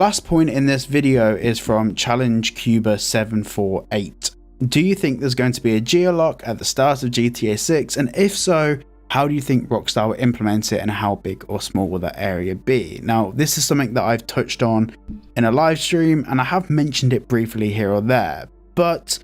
Last point in this video is from Challenge Cuba 748. Do you think there's going to be a geolock at the start of GTA 6? And if so, how do you think Rockstar will implement it and how big or small will that area be? Now, this is something that I've touched on in a live stream and I have mentioned it briefly here or there, but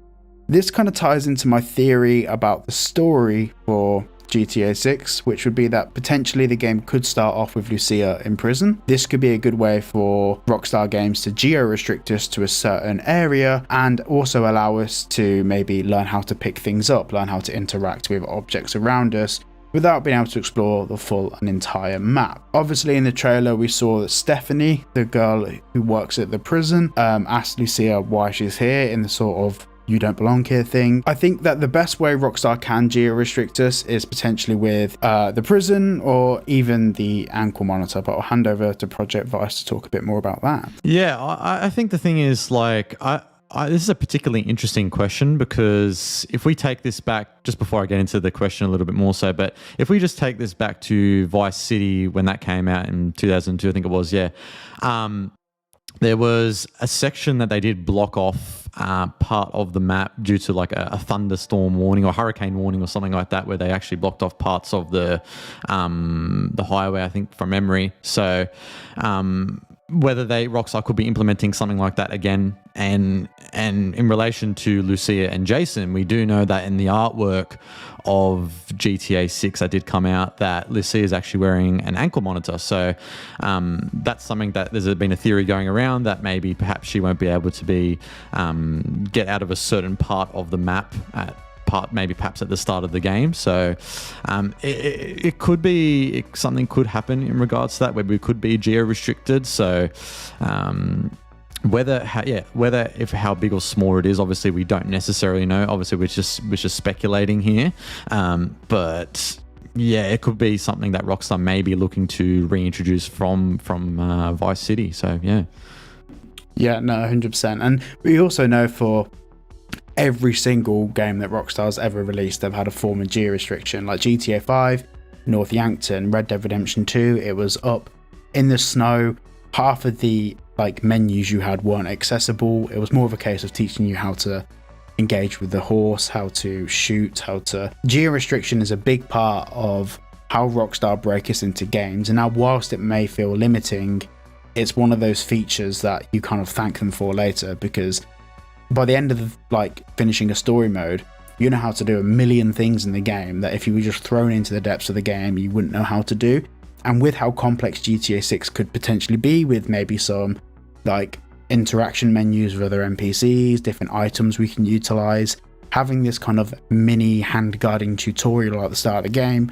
this kind of ties into my theory about the story for GTA 6, which would be that potentially the game could start off with Lucia in prison. This could be a good way for Rockstar Games to geo-restrict us to a certain area and also allow us to maybe learn how to pick things up, learn how to interact with objects around us without being able to explore the full and entire map. Obviously in the trailer we saw that Stephanie, the girl who works at the prison, asked Lucia why she's here in the sort of you don't belong here thing. I think that the best way Rockstar can geo-restrict us is potentially with the prison or even the ankle monitor, but I'll hand over to Project Vice to talk a bit more about that. Yeah, I think the thing is, like, this is a particularly interesting question, because if we take this back, just before I get into the question a little bit more so, but if we just take this back to Vice City when that came out in 2002, I think it was, yeah. There was a section that they did block off part of the map due to like a thunderstorm warning or hurricane warning or something like that, where they actually blocked off parts of the highway, I think, from memory. So whether Rockstar could be implementing something like that again, and in relation to Lucia and Jason, we do know that in the artwork of GTA 6 that did come out, that Lucia is actually wearing an ankle monitor. So that's something that there's been a theory going around that maybe perhaps she won't be able to be get out of a certain part of the map maybe perhaps at the start of the game. So it could be, something could happen in regards to that, where we could be geo restricted. So whether how big or small it is, obviously we don't necessarily know. Obviously we're just speculating here, but yeah, it could be something that Rockstar may be looking to reintroduce from Vice City. So yeah, no, 100%. And we also know for every single game that Rockstar's ever released, they've had a form of geo restriction, like GTA 5, North Yankton, Red Dead Redemption 2, it was up in the snow. Half of the menus you had weren't accessible. It was more of a case of teaching you how to engage with the horse, how to shoot, geo restriction is a big part of how Rockstar break us into games. And now, whilst it may feel limiting, it's one of those features that you kind of thank them for later, because by the end of finishing a story mode, you know how to do a million things in the game that if you were just thrown into the depths of the game, you wouldn't know how to do. And with how complex GTA 6 could potentially be, with maybe some interaction menus with other NPCs, different items we can utilize, having this kind of mini hand guiding tutorial at the start of the game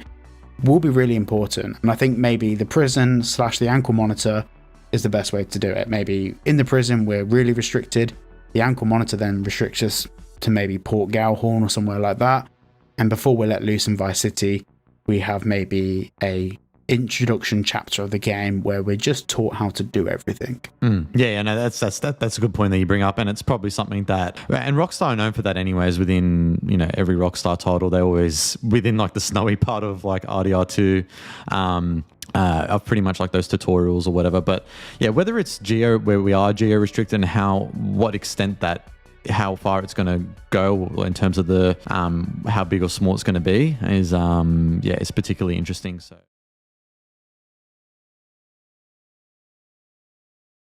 will be really important. And I think maybe the prison / the ankle monitor is the best way to do it. Maybe in the prison we're really restricted. The ankle monitor then restricts us to maybe Port Gowhorn or somewhere like that. And before we're let loose in Vice City, we have maybe a introduction chapter of the game where we're just taught how to do everything. Yeah, no, that's a good point that you bring up, and it's probably something that, and Rockstar are known for that anyways. Within every Rockstar title, they always within the snowy part of RDR2. Of pretty much those tutorials or whatever. But yeah, whether it's where we are geo restricted and what extent how far it's going to go in terms of the how big or small it's going to be is it's particularly interesting. So